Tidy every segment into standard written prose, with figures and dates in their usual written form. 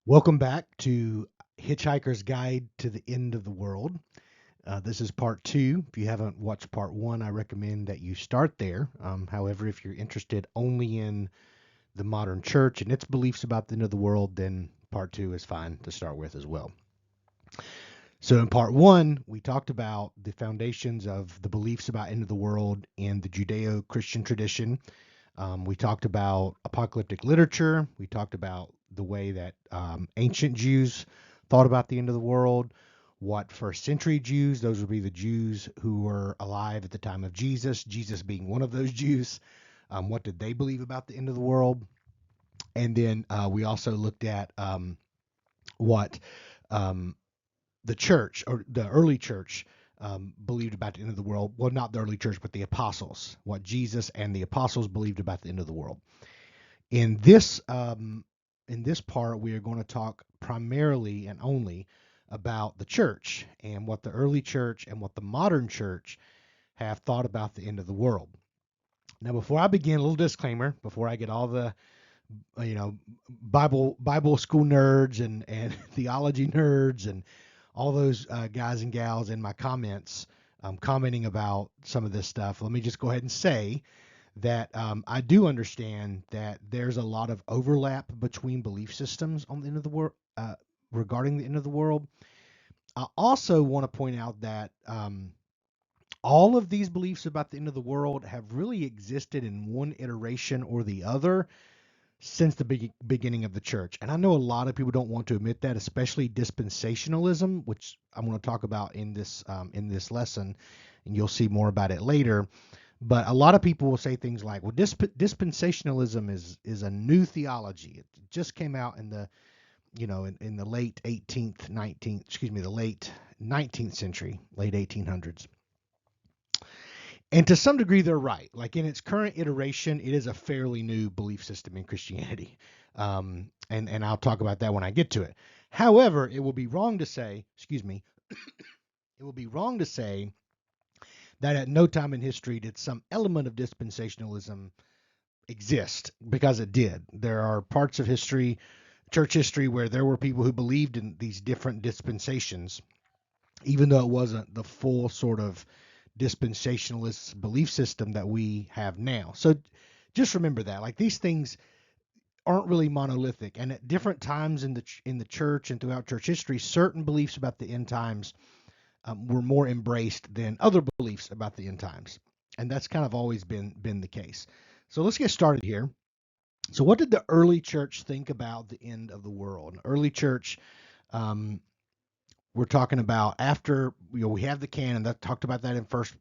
Welcome back to Hitchhiker's Guide to the End of the World. This is part two. If you haven't watched part one, I recommend that you start there. However, if you're interested only in the modern church and its beliefs about the end of the world, then part two is fine to start with as well. So, in part one, we talked about the foundations of the beliefs about end of the world in the Judeo Christian tradition. We talked about apocalyptic literature. We talked about the way that ancient Jews thought about the end of the world. What first century Jews, those would be the Jews who were alive at the time of Jesus, Jesus being one of those Jews, what did they believe about the end of the world? And then we also looked at what um, the church or the early church believed about the end of the world. Well, not the early church, but the apostles, what Jesus and the apostles believed about the end of the world. In this part, we are going to talk primarily and only about the church and what the early church and what the modern church have thought about the end of the world. Now, before I begin, a little disclaimer before I get all the Bible school nerds and theology nerds and all those guys and gals in my comments commenting about some of this stuff. Let me just go ahead and say that I do understand that there's a lot of overlap between belief systems on the end of the world regarding the end of the world. I also want to point out that all of these beliefs about the end of the world have really existed in one iteration or the other since the beginning of the church. And I know a lot of people don't want to admit that, especially dispensationalism, which I'm going to talk about in this lesson, and you'll see more about it later. But a lot of people will say things like, "Well, dispensationalism is a new theology. It just came out in the in the late 18th, 19th, excuse me, the late 19th century, late 1800s." And to some degree, they're right. Like in its current iteration, it is a fairly new belief system in Christianity. And I'll talk about that when I get to it. However, it will be wrong to say, excuse me, it will be wrong to say that at no time in history did some element of dispensationalism exist, because it did. There are parts of history, church history, where there were people who believed in these different dispensations, even though it wasn't the full sort of dispensationalist belief system that we have now. So just remember that, like, these things aren't really monolithic, and at different times in the church and throughout church history, certain beliefs about the end times were more embraced than other beliefs about the end times, and that's kind of always been the case. So let's get started here. So what did the early church think about the end of the world? Early church, um, we're talking about after we have the canon that talked about that in first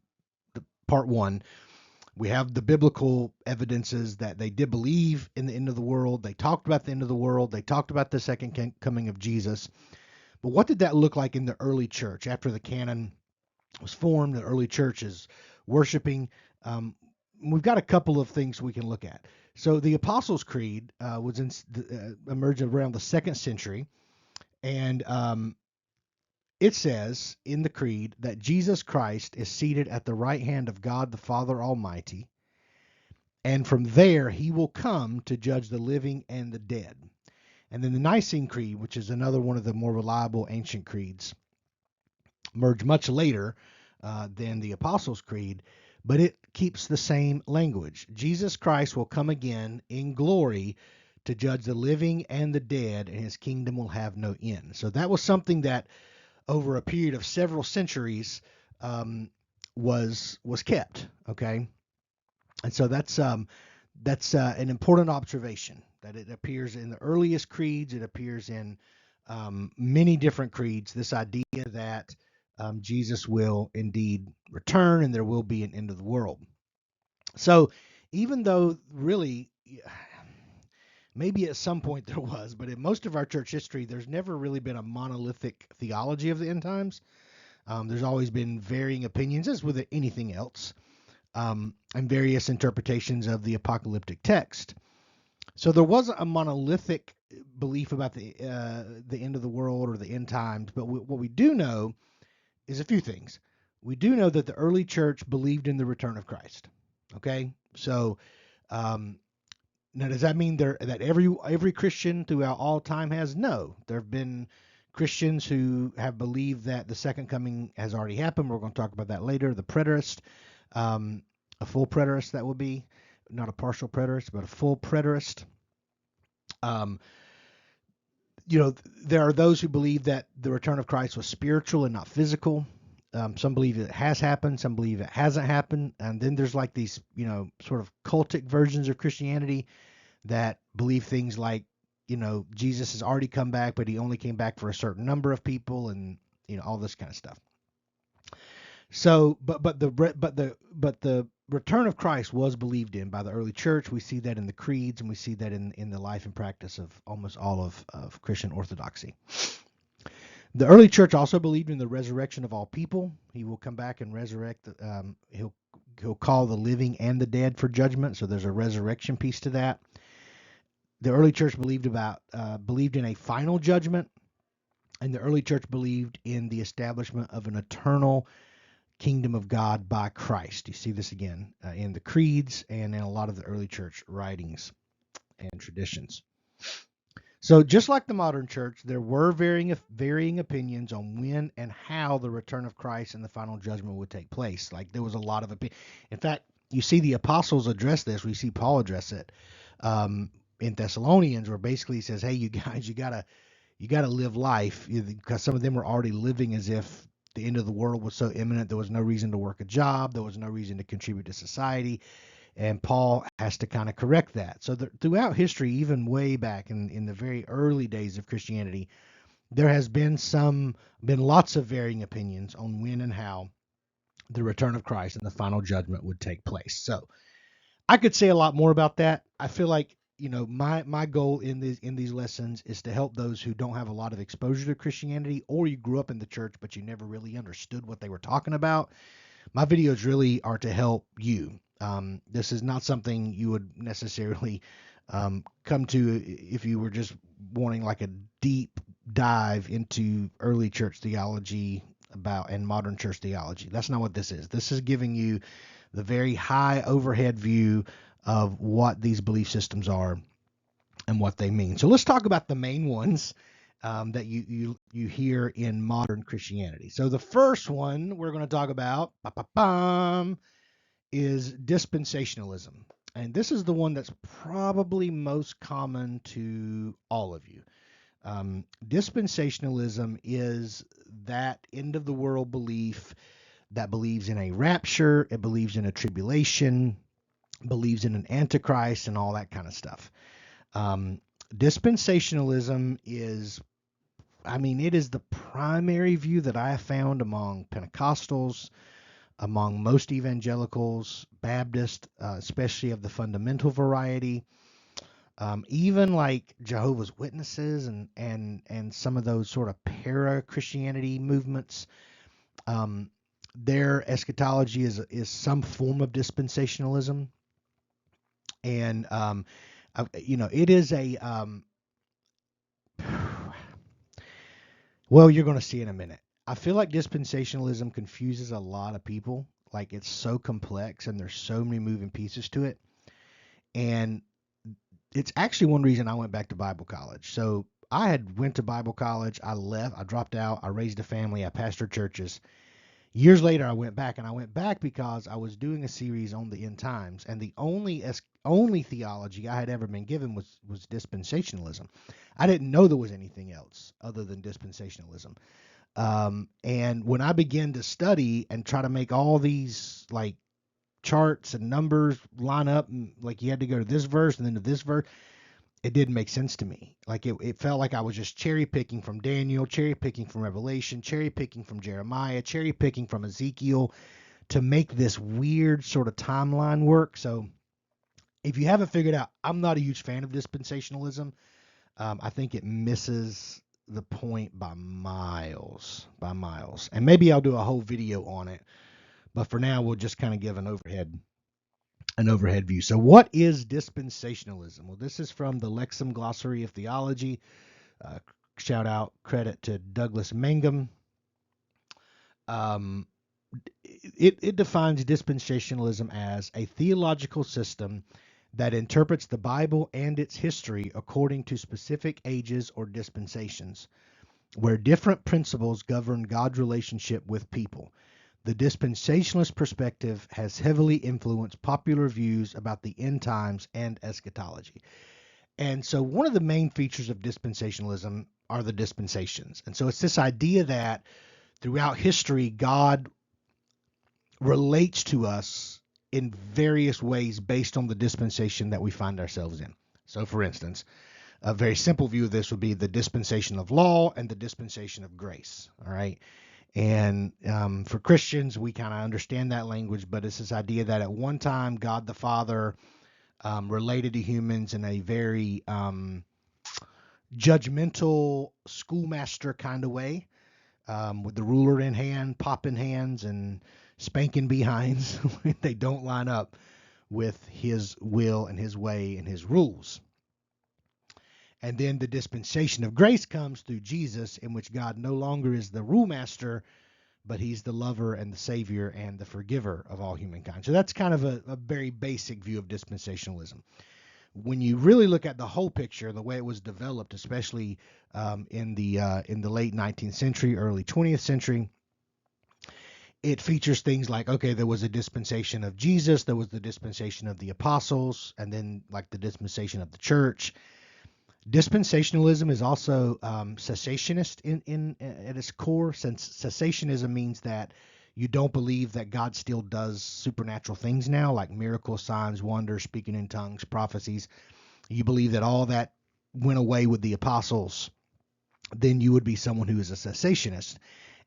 part one. We have the biblical evidences that they did believe in the end of the world. They talked about the end of the world. They talked about the second coming of Jesus. But what did that look like in the early church after the canon was formed? The early church is worshiping. We've got a couple of things we can look at. So the Apostles' Creed emerged around the second century, and it says in the creed that Jesus Christ is seated at the right hand of God the Father Almighty, and from there he will come to judge the living and the dead. And then the Nicene Creed, which is another one of the more reliable ancient creeds, emerged much later than the Apostles' Creed, but it keeps the same language. Jesus Christ will come again in glory to judge the living and the dead, and his kingdom will have no end. So that was something that over a period of several centuries was kept. Okay, and so that's an important observation, that it appears in the earliest creeds. It appears in many different creeds. This idea that Jesus will indeed return and there will be an end of the world. So even though really maybe at some point there was, but in most of our church history, there's never really been a monolithic theology of the end times. There's always been varying opinions, as with anything else, and various interpretations of the apocalyptic text. So there wasn't a monolithic belief about the end of the world or the end times. But what we do know is a few things. We do know that the early church believed in the return of Christ. Okay, so Now, does that mean that every Christian throughout all time has? No. There have been Christians who have believed that the second coming has already happened. We're going to talk about that later. The preterist, a full preterist, that would be not a partial preterist, but a full preterist. Um, there are those who believe that the return of Christ was spiritual and not physical. Some believe it has happened, some believe it hasn't happened, and then there's like these, sort of cultic versions of Christianity that believe things like, Jesus has already come back, but he only came back for a certain number of people, and all this kind of stuff. So, but the return of Christ was believed in by the early church. We see that in the creeds, and we see that in the life and practice of almost all of Christian Orthodoxy. The early church also believed in the resurrection of all people. He will come back and resurrect. He'll call the living and the dead for judgment. So there's a resurrection piece to that. The early church believed in a final judgment, and the early church believed in the establishment of an eternal kingdom of God by Christ. You see this again in the creeds and in a lot of the early church writings and traditions. So just like the modern church, there were varying opinions on when and how the return of Christ and the final judgment would take place. Like there was a lot of opinion. In fact, you see the apostles address this. We see Paul address it in Thessalonians, where basically he says, "Hey, you guys, you gotta live life," because some of them were already living as if the end of the world was so imminent. There was no reason to work a job. There was no reason to contribute to society. And Paul has to kind of correct that. So throughout history, even way back in the very early days of Christianity, there has been lots of varying opinions on when and how the return of Christ and the final judgment would take place. So I could say a lot more about that. I feel like, my goal in these lessons is to help those who don't have a lot of exposure to Christianity, or you grew up in the church but you never really understood what they were talking about. My videos really are to help you. This is not something you would necessarily come to if you were just wanting like a deep dive into early church theology and modern church theology. That's not what this is. This is giving you the very high overhead view of what these belief systems are and what they mean. So let's talk about the main ones that you hear in modern Christianity. So the first one we're going to talk about is dispensationalism. And this is the one that's probably most common to all of you. Dispensationalism is that end of the world belief that believes in a rapture, it believes in a tribulation, believes in an antichrist, and all that kind of stuff. Dispensationalism is, it is the primary view that I have found among Pentecostals, among most evangelicals, Baptists, especially of the fundamental variety, even like Jehovah's Witnesses and some of those sort of para-Christianity movements. Their eschatology is some form of dispensationalism. And, it is well, you're going to see in a minute. I feel like dispensationalism confuses a lot of people. Like it's so complex and there's so many moving pieces to it. And it's actually one reason I went back to Bible college. So I had went to Bible college. I left. I dropped out. I raised a family. I pastored churches. Years later, I went back, and I went back because I was doing a series on the end times, and the only theology I had ever been given was dispensationalism. I didn't know there was anything else other than dispensationalism. And when I began to study and try to make all these like charts and numbers line up, and like you had to go to this verse and then to this verse, it didn't make sense to me. Like it felt like I was just cherry picking from Daniel, cherry picking from Revelation, cherry picking from Jeremiah, cherry picking from Ezekiel to make this weird sort of timeline work. So if you haven't figured out, I'm not a huge fan of dispensationalism. I think it misses the point by miles. And maybe I'll do a whole video on it. But for now, we'll just kind of give an overhead view. So what is dispensationalism? Well, this is from the Lexham Glossary of Theology. Shout out, credit to Douglas Mangum. It defines dispensationalism as a theological system that interprets the Bible and its history according to specific ages or dispensations, where different principles govern God's relationship with people. The dispensationalist perspective has heavily influenced popular views about the end times and eschatology. And so one of the main features of dispensationalism are the dispensations. And so it's this idea that throughout history, God relates to us in various ways based on the dispensation that we find ourselves in. So, for instance, a very simple view of this would be the dispensation of law and the dispensation of grace. All right. And for Christians, we kind of understand that language, but it's this idea that at one time, God the Father related to humans in a very judgmental schoolmaster kind of way, with the ruler in hand, popping hands, and spanking behinds when they don't line up with his will and his way and his rules. And then the dispensation of grace comes through Jesus, in which God no longer is the rule master, but he's the lover and the savior and the forgiver of all humankind. So that's kind of a very basic view of dispensationalism. When you really look at the whole picture, the way it was developed, especially in the late 19th century, early 20th century, it features things like, okay, there was a dispensation of Jesus, there was the dispensation of the apostles, and then like the dispensation of the church. Dispensationalism is also cessationist at its core, since cessationism means that you don't believe that God still does supernatural things now, like miracles, signs, wonders, speaking in tongues, prophecies. You believe that all that went away with the apostles. Then you would be someone who is a cessationist.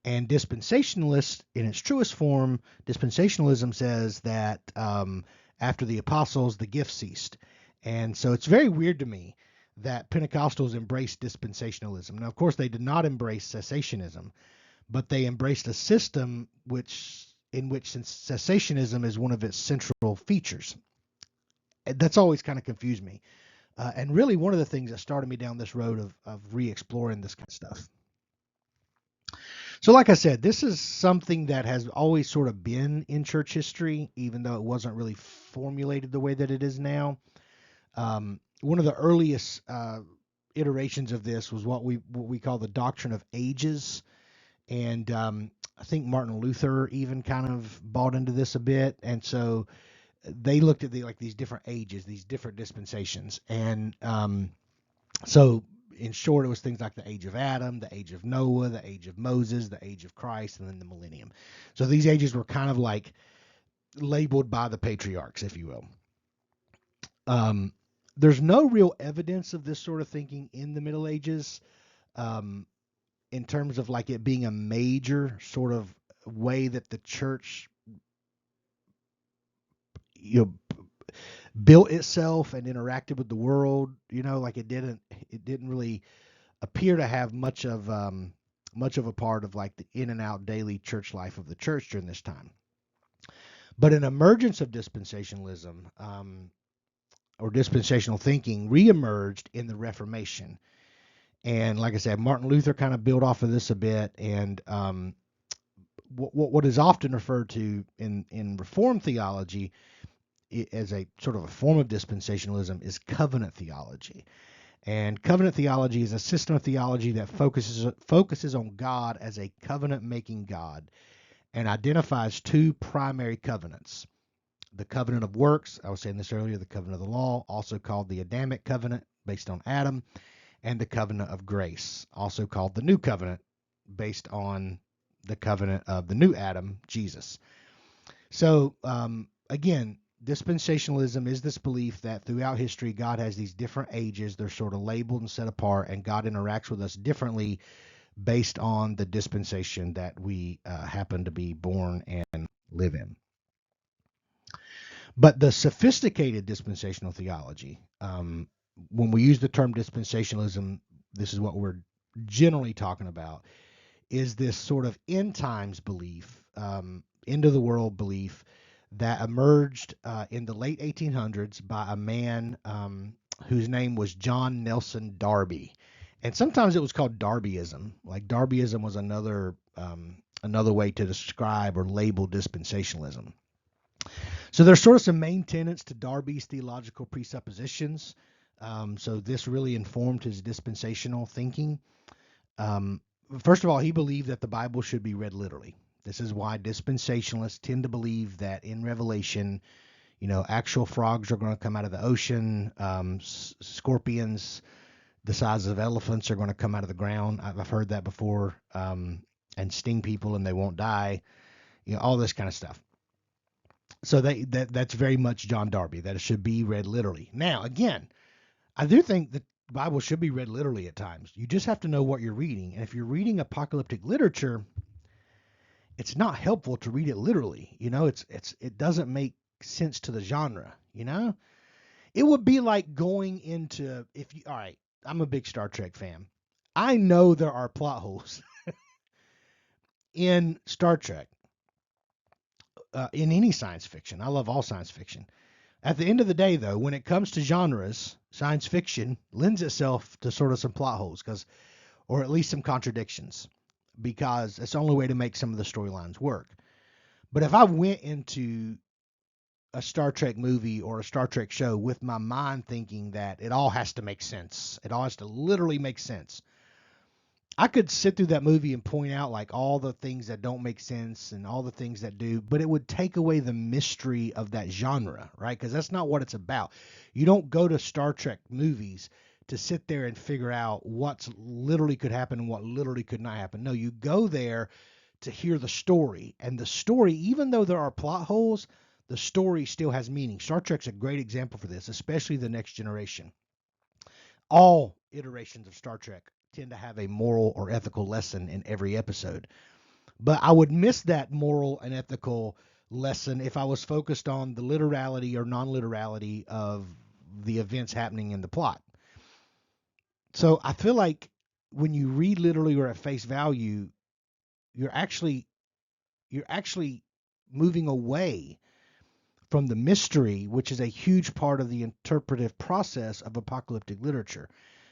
And dispensationalist, in its truest form, dispensationalism says that after the apostles, the gifts ceased. And so it's very weird to me that Pentecostals embraced dispensationalism. Now, of course, they did not embrace cessationism, but they embraced a system in which cessationism is one of its central features. That's always kind of confused me. And really one of the things that started me down this road of re-exploring this kind of stuff. So like I said, this is something that has always sort of been in church history, even though it wasn't really formulated the way that it is now. One of the earliest iterations of this was what we call the doctrine of ages. And I think Martin Luther even kind of bought into this a bit. And so they looked at these different ages, these different dispensations. And so in short, it was things like the age of Adam, the age of Noah, the age of Moses, the age of Christ, and then the millennium. So these ages were kind of like labeled by the patriarchs, if you will. There's no real evidence of this sort of thinking in the Middle Ages, in terms of like it being a major sort of way that the church, built itself and interacted with the world. Like it didn't really appear to have much of a part of like the in and out daily church life of the church during this time. But an emergence of dispensationalism, or dispensational thinking, reemerged in the Reformation. And like I said, Martin Luther kind of built off of this a bit. And what is often referred to in Reformed theology as a sort of a form of dispensationalism is covenant theology. And covenant theology is a system of theology that focuses on God as a covenant-making God and identifies two primary covenants. The covenant of works, I was saying this earlier, the covenant of the law, also called the Adamic covenant based on Adam, and the covenant of grace, also called the new covenant based on the covenant of the new Adam, Jesus. So again, dispensationalism is this belief that throughout history, God has these different ages. They're sort of labeled and set apart, and God interacts with us differently based on the dispensation that we happen to be born and live in. But the sophisticated dispensational theology, when we use the term dispensationalism, this is what we're generally talking about, is this sort of end times belief, end of the world belief that emerged in the late 1800s by a man whose name was John Nelson Darby. And sometimes it was called Darbyism. Like Darbyism was another way to describe or label dispensationalism. So there's sort of some main tenets to Darby's theological presuppositions. So this really informed his dispensational thinking. Um, First of all, he believed that the Bible should be read literally. This is why dispensationalists tend to believe that in Revelation, actual frogs are going to come out of the ocean. Scorpions the size of elephants are going to come out of the ground. I've heard that before, and sting people and they won't die. All this kind of stuff. So that's very much John Darby, that it should be read literally. Now, again, I do think that the Bible should be read literally at times. You just have to know what you're reading. And if you're reading apocalyptic literature, it's not helpful to read it literally. It doesn't make sense to the genre. It would be like going into, all right, I'm a big Star Trek fan. I know there are plot holes in Star Trek, in any science fiction. I love all science fiction. At the end of the day, though, when it comes to genres, science fiction lends itself to sort of some plot holes, or at least some contradictions, because it's the only way to make some of the storylines work. But if I went into a Star Trek movie or a Star Trek show with my mind thinking that it all has to make sense, it all has to literally make sense, I could sit through that movie and point out like all the things that don't make sense and all the things that do, but it would take away the mystery of that genre, right? Because that's not what it's about. You don't go to Star Trek movies to sit there and figure out what's literally could happen and what literally could not happen. No, you go there to hear the story. And the story, even though there are plot holes, the story still has meaning. Star Trek's a great example for this, especially the Next Generation. All iterations of Star Trek tend to have a moral or ethical lesson in every episode. But I would miss that moral and ethical lesson if I was focused on the literality or non-literality of the events happening in the plot. So I feel like when you read literally or at face value, you're actually moving away from the mystery, which is a huge part of the interpretive process of apocalyptic literature.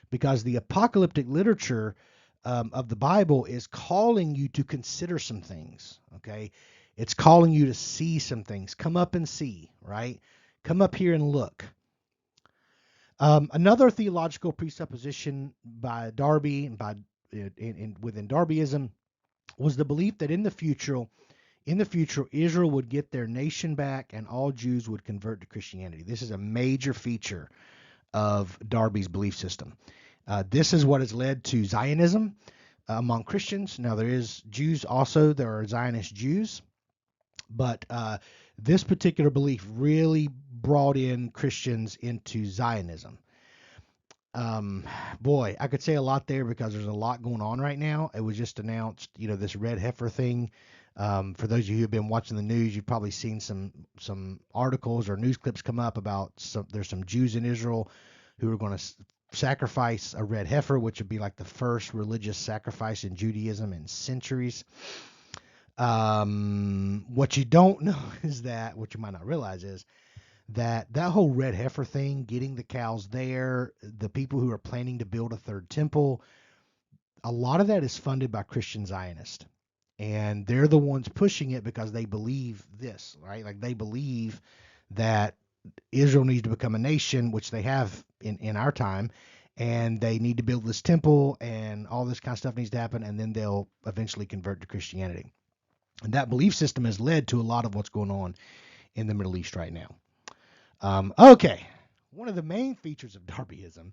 Because the apocalyptic literature of the Bible is calling you to consider some things, okay? It's calling you to see some things. Come up and see, right? Come up here and look. Another theological presupposition by Darby and within Darbyism was the belief that in the future, Israel would get their nation back and all Jews would convert to Christianity. This is a major feature of Darby's belief system. This is what has led to Zionism among Christians. Now, there is Jews also. There are Zionist Jews. But this particular belief really brought in Christians into Zionism. Boy, I could say a lot there because there's a lot going on right now. It was just announced, this red heifer thing. For those of you who have been watching the news, you've probably seen some articles or news clips come up about there's some Jews in Israel who are going to sacrifice a red heifer, which would be like the first religious sacrifice in Judaism in centuries. What you don't know is that, what you might not realize is that whole red heifer thing, getting the cows there, the people who are planning to build a third temple, a lot of that is funded by Christian Zionists. And they're the ones pushing it because they believe this, right? Like they believe that Israel needs to become a nation, which they have in our time, and they need to build this temple and all this kind of stuff needs to happen, and then they'll eventually convert to Christianity. And that belief system has led to a lot of what's going on in the Middle East right now. Okay, one of the main features of Darbyism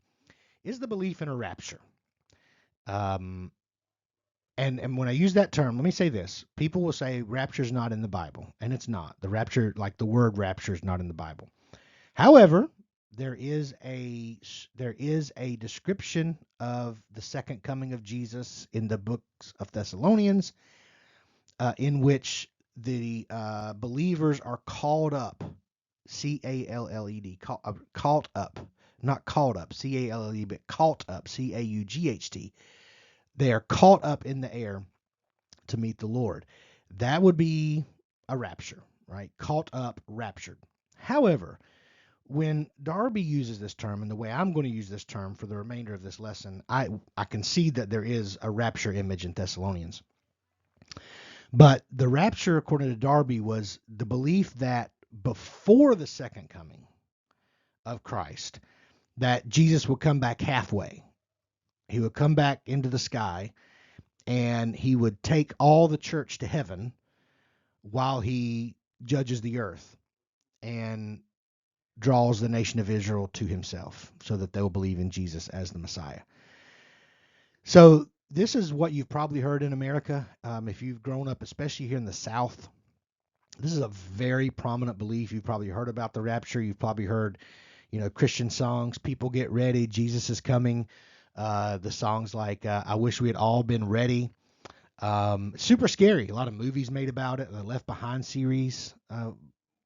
is the belief in a rapture. And when I use that term, let me say this. People will say rapture is not in the Bible, and it's not. The rapture, like the word rapture, is not in the Bible. However, there is a description of the second coming of Jesus in the books of Thessalonians, in which the believers are called up, C-A-L-L-E-D, caught up, not called up, C-A-L-L-E, but caught up, C-A-U-G-H-T. They are caught up in the air to meet the Lord. That would be a rapture, right? Caught up, raptured. However, when Darby uses this term, and the way I'm going to use this term for the remainder of this lesson, I can see that there is a rapture image in Thessalonians. But the rapture, according to Darby, was the belief that before the second coming of Christ, that Jesus would come back halfway. He would come back into the sky, and he would take all the church to heaven while he judges the earth and draws the nation of Israel to himself so that they'll believe in Jesus as the Messiah. So this is what you've probably heard in America. If you've grown up, especially here in the South, this is a very prominent belief. You've probably heard about the rapture. You've probably heard, Christian songs, people get ready, Jesus is coming. The songs like I Wish We Had All Been Ready. Super scary. A lot of movies made about it. The Left Behind series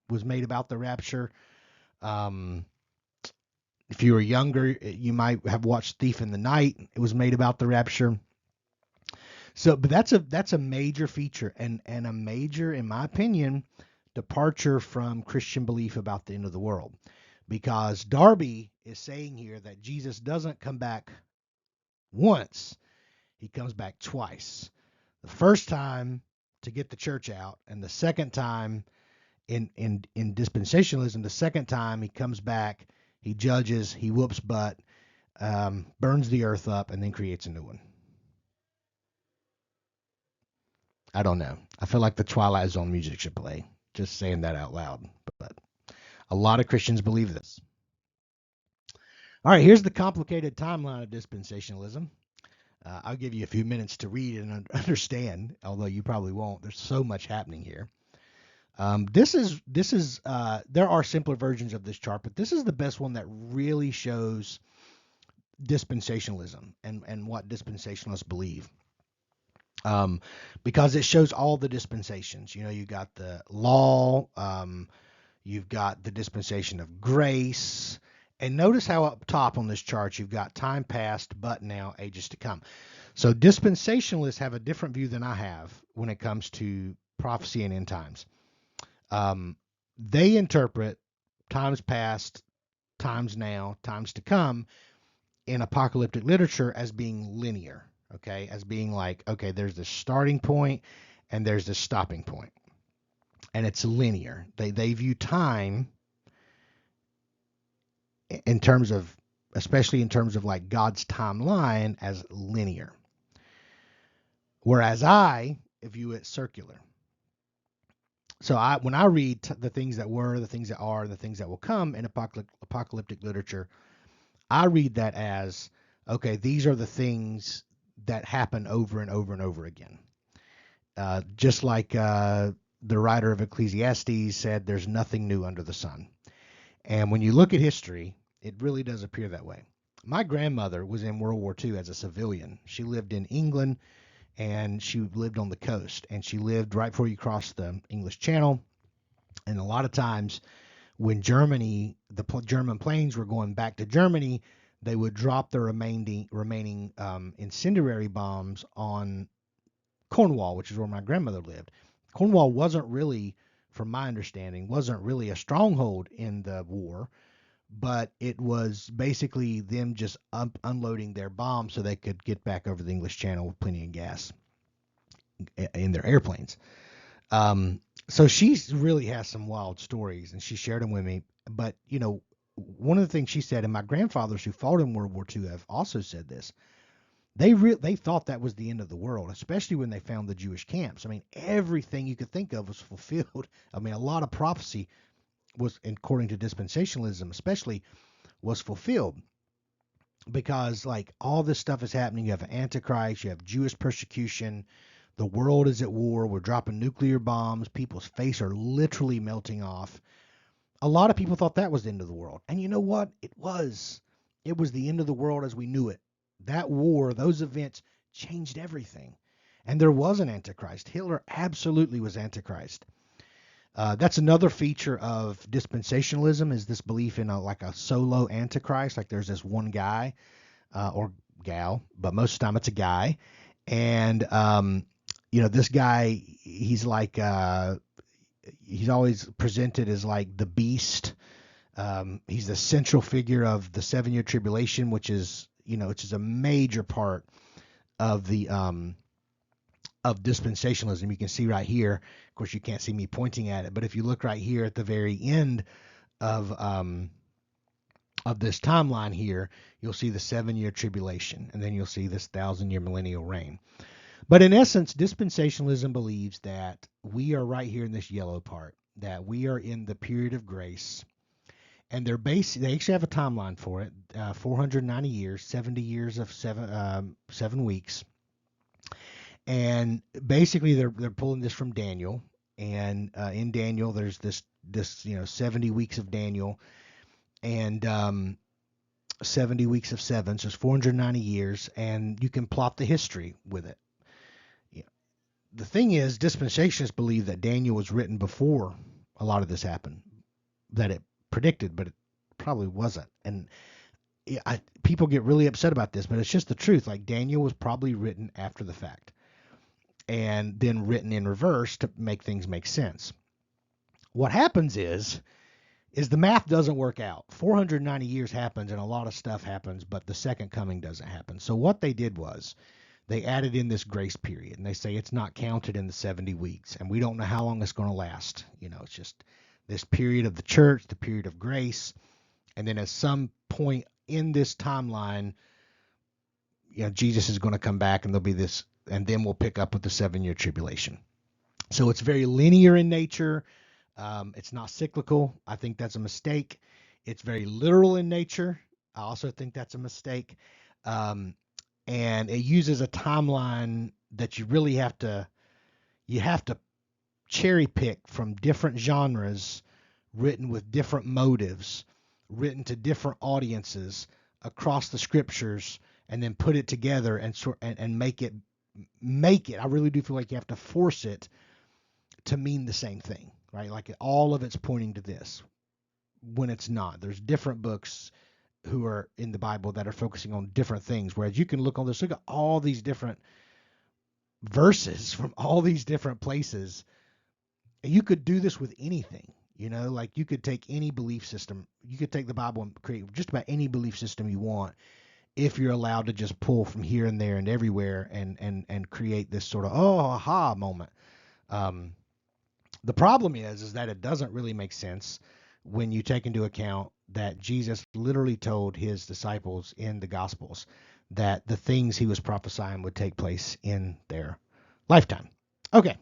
was made about the rapture. If you were younger, you might have watched Thief in the Night. It was made about the rapture. So, but that's a major feature and a major, in my opinion, departure from Christian belief about the end of the world. Because Darby is saying here that Jesus doesn't come back once, he comes back twice. The first time to get the church out, and the second time in dispensationalism, the second time he comes back, he judges, he whoops butt, burns the earth up, and then creates a new one. I don't know. I feel like the Twilight Zone music should play. Just saying that out loud. But a lot of Christians believe this. All right, here's the complicated timeline of dispensationalism. I'll give you a few minutes to read and understand, although you probably won't. There's so much happening here. This is there are simpler versions of this chart, but this is the best one that really shows dispensationalism and what dispensationalists believe. Because it shows all the dispensations. You got the law, you've got the dispensation of grace, and notice how up top on this chart you've got time past, but now, ages to come. So dispensationalists have a different view than I have when it comes to prophecy and end times. They interpret times past, times now, times to come in apocalyptic literature as being linear, okay? As being like, okay, there's this starting point and there's this stopping point. And it's linear. They view time in terms of, especially in terms of like God's timeline, as linear. Whereas I view it circular. So when I read the things that were, the things that are, and the things that will come in apocalyptic literature, I read that as, okay, these are the things that happen over and over and over again. Just like the writer of Ecclesiastes said, there's nothing new under the sun. And when you look at history, it really does appear that way. My grandmother was in World War II as a civilian. She lived in England, and she lived on the coast, and she lived right before you cross the English Channel. And a lot of times when the German planes were going back to Germany, they would drop the remaining incendiary bombs on Cornwall, which is where my grandmother lived. Cornwall wasn't really, from my understanding, wasn't really a stronghold in the war, but it was basically them just unloading their bombs so they could get back over the English Channel with plenty of gas in their airplanes. So she really has some wild stories, and she shared them with me. But, one of the things she said, and my grandfathers who fought in World War II have also said this, they thought that was the end of the world, especially when they found the Jewish camps. I mean, everything you could think of was fulfilled. I mean, a lot of prophecy was, according to dispensationalism especially, was fulfilled. Because, like, all this stuff is happening. You have Antichrist, you have Jewish persecution, the world is at war, we're dropping nuclear bombs, people's faces are literally melting off. A lot of people thought that was the end of the world. And you know what? It was. It was the end of the world as we knew it. That war, those events changed everything. And there was an Antichrist. Hitler absolutely was Antichrist. That's another feature of dispensationalism, is this belief in a solo Antichrist. Like there's this one guy or gal, but most of the time it's a guy. And, this guy, he's like, he's always presented as like the beast. He's the central figure of the 7-year tribulation, which is a major part of the of dispensationalism. You can see right here, of course, you can't see me pointing at it, but if you look right here at the very end of this timeline here, you'll see the 7-year tribulation, and then you'll see this 1,000-year millennial reign. But in essence, dispensationalism believes that we are right here in this yellow part, that we are in the period of grace, and they actually have a timeline for it, 490 years, 70 years of 7 weeks. And basically, they're pulling this from Daniel, and in Daniel, there's this 70 weeks of Daniel, and 70 weeks of 7, so it's 490 years, and you can plot the history with it. The thing is, dispensationalists believe that Daniel was written before a lot of this happened, that it predicted, but it probably wasn't. And people get really upset about this, but it's just the truth. Like, Daniel was probably written after the fact, and then written in reverse to make things make sense. What happens is the math doesn't work out. 490 years happens and a lot of stuff happens, but the second coming doesn't happen. So what they did was they added in this grace period, and they say it's not counted in the 70 weeks, and we don't know how long it's going to last. It's just this period of the church, the period of grace, and then at some point in this timeline, Jesus is going to come back, and there'll be this, and then we'll pick up with the 7-year tribulation. So it's very linear in nature. It's not cyclical. I think that's a mistake. It's very literal in nature. I also think that's a mistake. And it uses a timeline that you really have to cherry pick from different genres, written with different motives, written to different audiences across the scriptures, and then put it together and make it. I really do feel like you have to force it to mean the same thing, right? Like all of it's pointing to this when it's not. There's different books who are in the Bible that are focusing on different things, whereas you can look at all these different verses from all these different places. You could do this with anything, like you could take any belief system. You could take the Bible and create just about any belief system you want, if you're allowed to just pull from here and there and everywhere and create this sort of aha moment. The problem is that it doesn't really make sense when you take into account that Jesus literally told his disciples in the Gospels that the things he was prophesying would take place in their lifetime. Okay.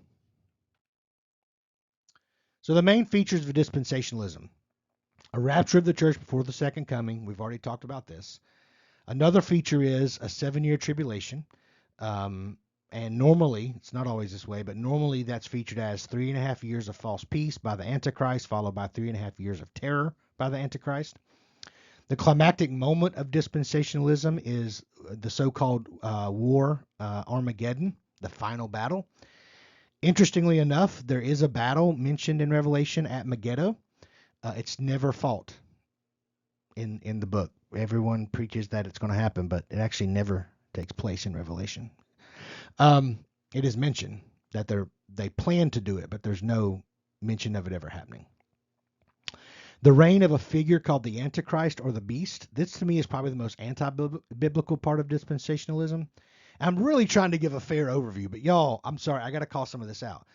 So the main features of dispensationalism: a rapture of the church before the second coming. We've already talked about this. Another feature is a 7-year tribulation. And normally, it's not always this way, but normally that's featured as 3.5 years of false peace by the Antichrist, followed by 3.5 years of terror by the Antichrist. The climactic moment of dispensationalism is the so-called war, Armageddon, the final battle. Interestingly enough, there is a battle mentioned in Revelation at Megiddo. It's never fought in the book. Everyone preaches that it's going to happen, but it actually never takes place in Revelation. It is mentioned that they plan to do it, but there's no mention of it ever happening. The reign of a figure called the Antichrist or the Beast. This to me is probably the most anti-biblical part of dispensationalism. I'm really trying to give a fair overview, but y'all, I'm sorry, I got to call some of this out.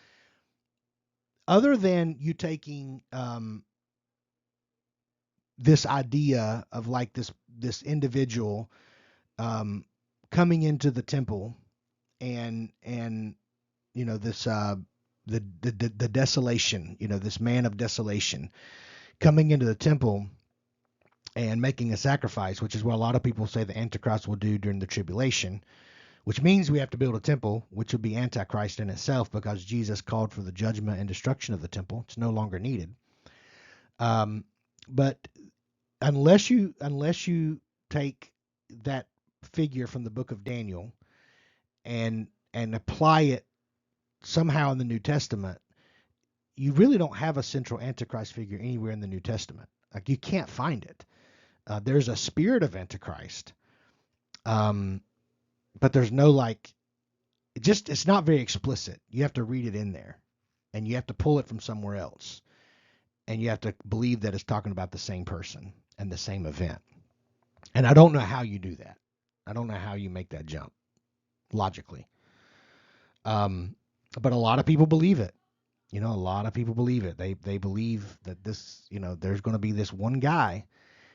Other than you taking this idea of like this individual coming into the temple and this the desolation, this man of desolation coming into the temple and making a sacrifice, which is what a lot of people say the Antichrist will do during the tribulation, which means we have to build a temple, which would be Antichrist in itself, because Jesus called for the judgment and destruction of the temple. It's no longer needed. But unless you take that figure from the book of Daniel and apply it somehow in the New Testament, you really don't have a central Antichrist figure anywhere in the New Testament. Like, you can't find it. There's a spirit of Antichrist, but there's no it's not very explicit. You have to read it in there, and you have to pull it from somewhere else, and you have to believe that it's talking about the same person and the same event. And I don't know how you do that. I don't know how you make that jump logically. But a lot of people believe it. A lot of people believe it. They believe that this, there's going to be this one guy,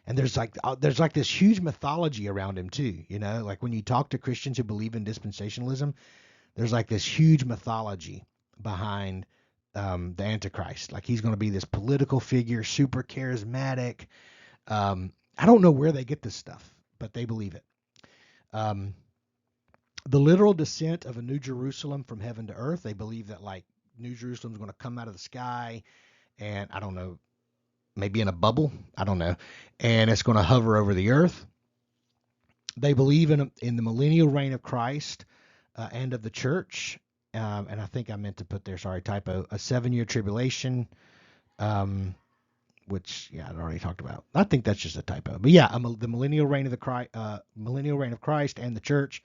and there's like this huge mythology around him too. Like when you talk to Christians who believe in dispensationalism, there's like this huge mythology behind the Antichrist. Like he's going to be this political figure, super charismatic. I don't know where they get this stuff, but they believe it. The literal descent of a New Jerusalem from heaven to earth. They believe that like New Jerusalem is going to come out of the sky, and I don't know, maybe in a bubble. I don't know, and it's going to hover over the earth. They believe in the millennial reign of Christ and of the church. And I think I meant to put there, sorry, typo, a 7-year tribulation, which, yeah, I'd already talked about. I think that's just a typo. But yeah, the millennial reign of Christ and the church.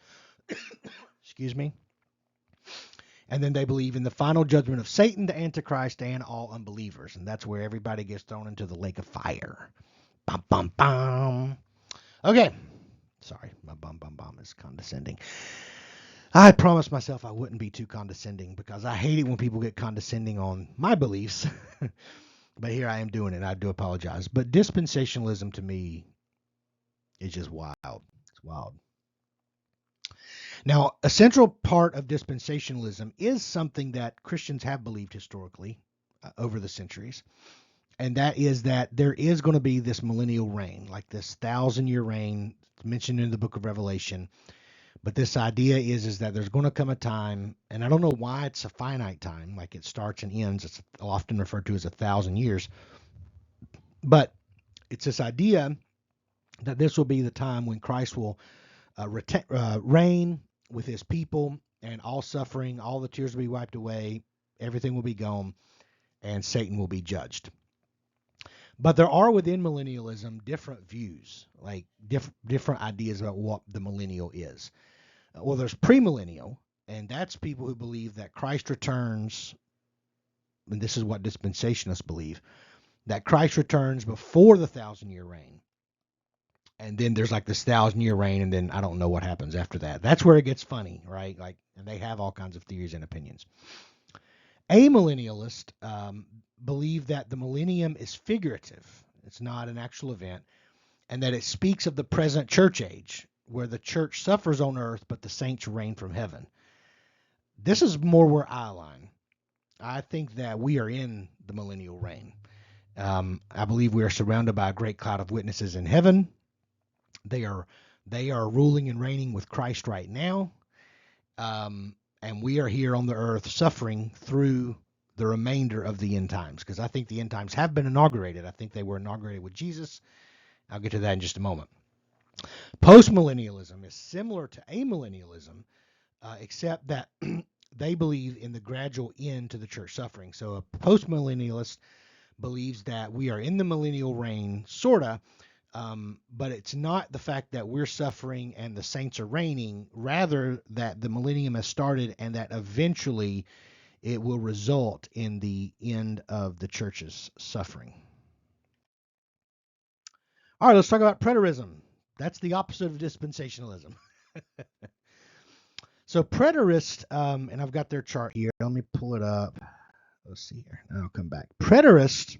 Excuse me. And then they believe in the final judgment of Satan, the Antichrist, and all unbelievers. And that's where everybody gets thrown into the lake of fire. Bum, bum, bum. Okay. Sorry, my bum, bum, bum is condescending. I promised myself I wouldn't be too condescending because I hate it when people get condescending on my beliefs. But here I am doing it. I do apologize. But dispensationalism to me is just wild. It's wild. Now, a central part of dispensationalism is something that Christians have believed historically over the centuries, and that is that there is going to be this millennial reign, like this 1,000-year reign mentioned in the book of Revelation. But this idea is that there's going to come a time, and I don't know why it's a finite time, like it starts and ends. It's often referred to as 1,000 years. But it's this idea that this will be the time when Christ will reign with his people, and all suffering, all the tears will be wiped away, everything will be gone, and Satan will be judged. But there are within millennialism different views, like different ideas about what the millennial is. Well, there's premillennial, and that's people who believe that Christ returns, and this is what dispensationalists believe, that Christ returns before the 1,000-year reign. And then there's like this 1,000-year reign, and then I don't know what happens after that. That's where it gets funny, right? Like, and they have all kinds of theories and opinions. Amillennialists believe that the millennium is figurative. It's not an actual event, and that it speaks of the present church age, where the church suffers on earth, but the saints reign from heaven. This is more where I align. I think that we are in the millennial reign. I believe we are surrounded by a great cloud of witnesses in heaven. They are ruling and reigning with Christ right now. And we are here on the earth suffering through the remainder of the end times, because I think the end times have been inaugurated. I think they were inaugurated with Jesus. I'll get to that in just a moment. Postmillennialism is similar to amillennialism, except that they believe in the gradual end to the church suffering. So a postmillennialist believes that we are in the millennial reign, sort of, but it's not the fact that we're suffering and the saints are reigning, rather that the millennium has started and that eventually it will result in the end of the church's suffering. All right, let's talk about preterism. That's the opposite of dispensationalism. So preterists, and I've got their chart here. Let me pull it up. Let's see here. I'll come back. Preterists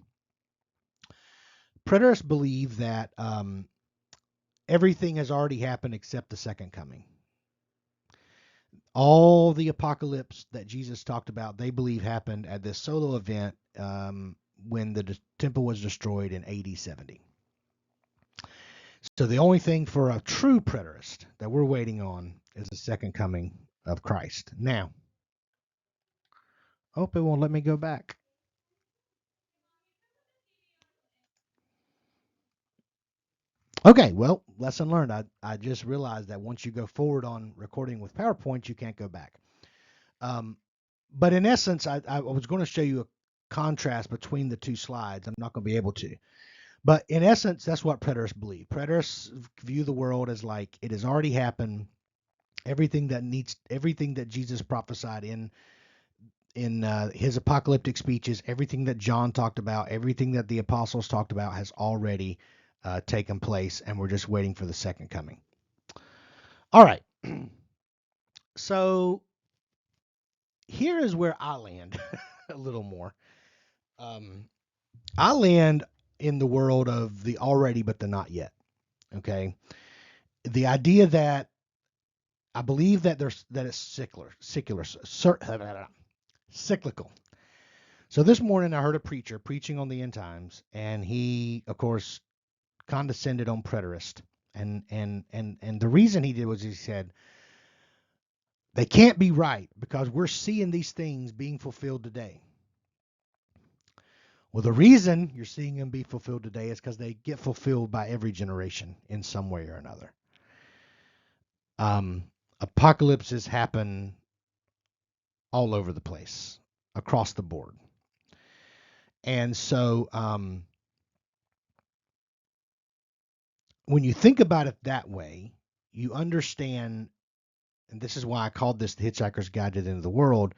believe that everything has already happened except the second coming. All the apocalypse that Jesus talked about, they believe happened at this solo event when the temple was destroyed in AD 70. So the only thing for a true preterist that we're waiting on is the second coming of Christ. Now, hope it won't let me go back. Okay, well, lesson learned. I just realized that once you go forward on recording with PowerPoint, you can't go back. But in essence, I was going to show you a contrast between the two slides. I'm not going to be able to. But in essence, that's what preterists believe. Preterists view the world as like it has already happened. Everything that Jesus prophesied in his apocalyptic speeches, everything that John talked about, everything that the apostles talked about has already taken place, and we're just waiting for the second coming. All right. So here is where I land a little more. I land in the world of the already but the not yet. Okay, the idea that I believe that it's cyclical. So this morning I heard a preacher preaching on the end times, and he, of course, condescended on preterist. And the reason he did was he said they can't be right because we're seeing these things being fulfilled today. Well, the reason you're seeing them be fulfilled today is because they get fulfilled by every generation in some way or another. Apocalypses happen all over the place, across the board. And so when you think about it that way, you understand, and this is why I called this the Hitchhiker's Guide to the End of the World,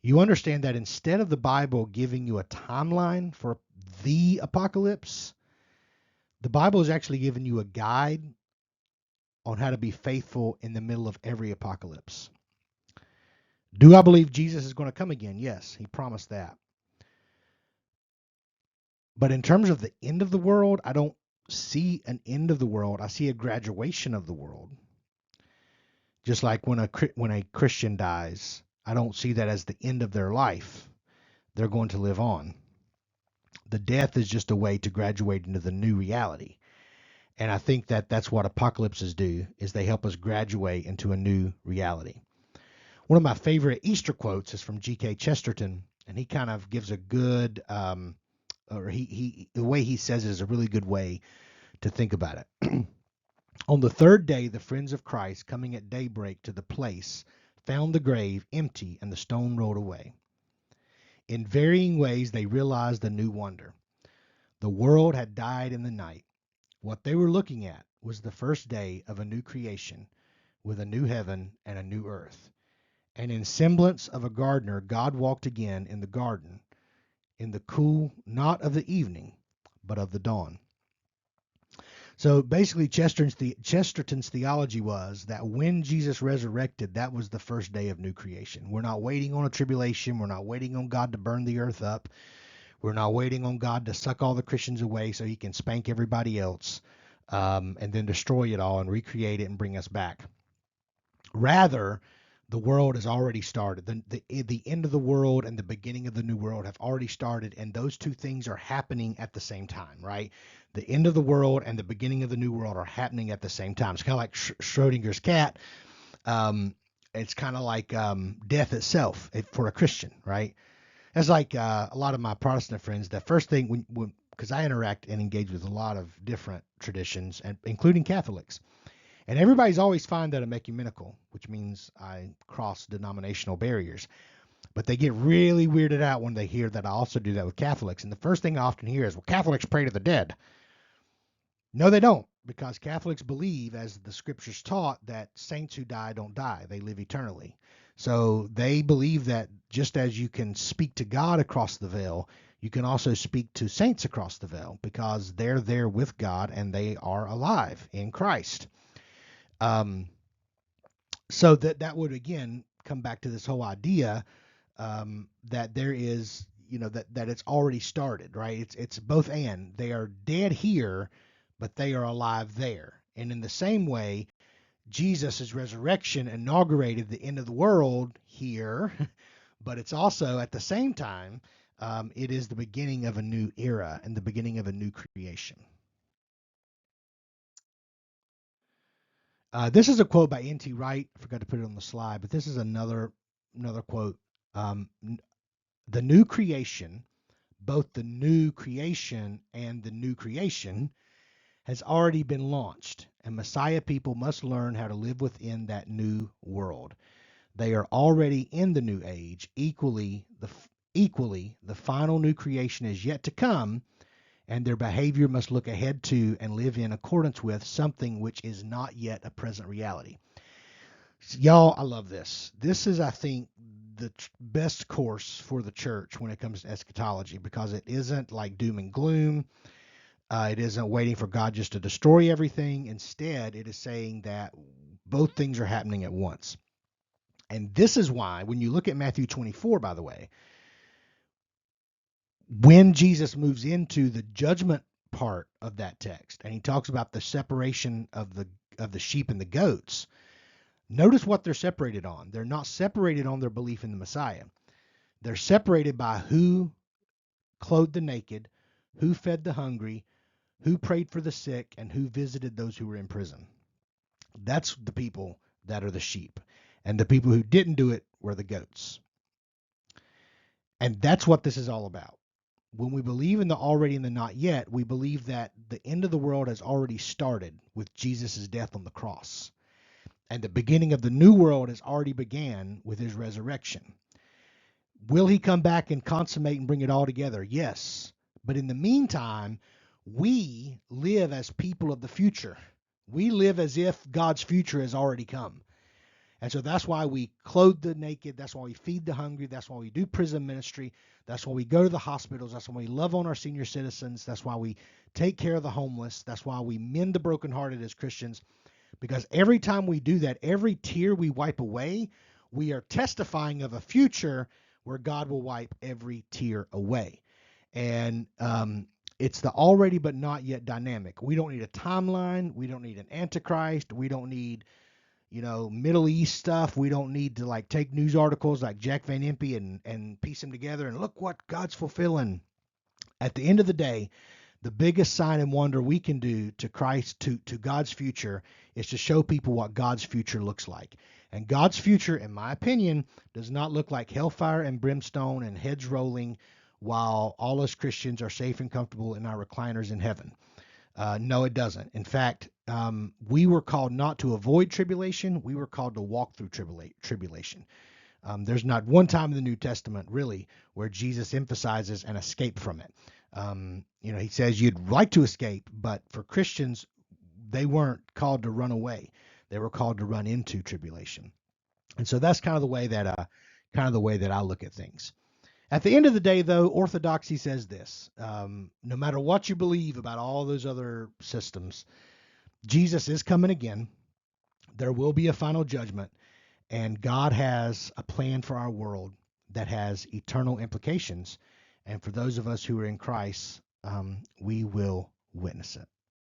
you understand that instead of the Bible giving you a timeline for the apocalypse, the Bible is actually giving you a guide on how to be faithful in the middle of every apocalypse. Do I believe Jesus is going to come again? Yes, he promised that. But in terms of the end of the world, I don't see an end of the world. I see a graduation of the world. Just like when a Christian dies, I don't see that as the end of their life. They're going to live on. The death is just a way to graduate into the new reality. And I think that that's what apocalypses do, is they help us graduate into a new reality. One of my favorite Easter quotes is from G.K. Chesterton, and he kind of gives a good, the way he says it is a really good way to think about it. On the third day, the friends of Christ, coming at daybreak to the place, found the grave empty and the stone rolled away. In varying ways, they realized a new wonder. The world had died in the night. What they were looking at was the first day of a new creation, with a new heaven and a new earth. And in semblance of a gardener, God walked again in the garden, in the cool, not of the evening, but of the dawn. So basically, Chesterton's theology was that when Jesus resurrected, that was the first day of new creation. We're not waiting on a tribulation. We're not waiting on God to burn the earth up. We're not waiting on God to suck all the Christians away so he can spank everybody else and then destroy it all and recreate it and bring us back. Rather, the world has already started. The end of the world and the beginning of the new world have already started, and those two things are happening at the same time, right? The end of the world and the beginning of the new world are happening at the same time. It's kind of like Schrodinger's cat. It's kind of like death itself for a Christian, right? That's like a lot of my Protestant friends. The first thing, because I interact and engage with a lot of different traditions, and including Catholics. And everybody's always fine that I'm ecumenical, which means I cross denominational barriers. But they get really weirded out when they hear that I also do that with Catholics. And the first thing I often hear is, well, Catholics pray to the dead. No, they don't, because Catholics believe, as the scriptures taught, that saints who die don't die. They live eternally. So they believe that just as you can speak to God across the veil, you can also speak to saints across the veil, because they're there with God and they are alive in Christ. So that would again come back to this whole idea that there is, that it's already started, right? It's both and. They are dead here, but they are alive there. And in the same way, Jesus' resurrection inaugurated the end of the world here, but it's also at the same time, it is the beginning of a new era and the beginning of a new creation. This is a quote by N.T. Wright. I forgot to put it on the slide, but this is another quote. The new creation, both the new creation and the new creation, has already been launched, and Messiah people must learn how to live within that new world. They are already in the new age. Equally, the final new creation is yet to come, and their behavior must look ahead to and live in accordance with something which is not yet a present reality. Y'all, I love this. This is, I think, the best course for the church when it comes to eschatology, because it isn't like doom and gloom. It isn't waiting for God just to destroy everything. Instead, it is saying that both things are happening at once. And this is why, when you look at Matthew 24, by the way, when Jesus moves into the judgment part of that text, and he talks about the separation of the sheep and the goats, notice what they're separated on. They're not separated on their belief in the Messiah. They're separated by who clothed the naked, who fed the hungry, who prayed for the sick, and who visited those who were in prison. That's the people that are the sheep. And the people who didn't do it were the goats. And that's what this is all about. When we believe in the already and the not yet, we believe that the end of the world has already started with Jesus' death on the cross. And the beginning of the new world has already began with his resurrection. Will he come back and consummate and bring it all together? Yes. But in the meantime, we live as people of the future. We live as if God's future has already come. And so that's why we clothe the naked. That's why we feed the hungry. That's why we do prison ministry. That's why we go to the hospitals. That's why we love on our senior citizens. That's why we take care of the homeless. That's why we mend the brokenhearted as Christians. Because every time we do that, every tear we wipe away, we are testifying of a future where God will wipe every tear away. And it's the already but not yet dynamic. We don't need a timeline. We don't need an antichrist. We don't need Middle East stuff. We don't need to like take news articles like Jack Van Impe and piece them together and look what God's fulfilling. At the end of the day, the biggest sign and wonder we can do to Christ, to God's future, is to show people what God's future looks like. And God's future, in my opinion, does not look like hellfire and brimstone and heads rolling while all us Christians are safe and comfortable in our recliners in heaven. No, it doesn't. In fact, we were called not to avoid tribulation. We were called to walk through tribulation. There's not one time in the New Testament, really, where Jesus emphasizes an escape from it. He says you'd like to escape, but for Christians, they weren't called to run away. They were called to run into tribulation. And so that's kind of the way that I look at things. At the end of the day, though, Orthodoxy says this: no matter what you believe about all those other systems, Jesus is coming again. There will be a final judgment, and God has a plan for our world that has eternal implications. And for those of us who are in Christ, we will witness it.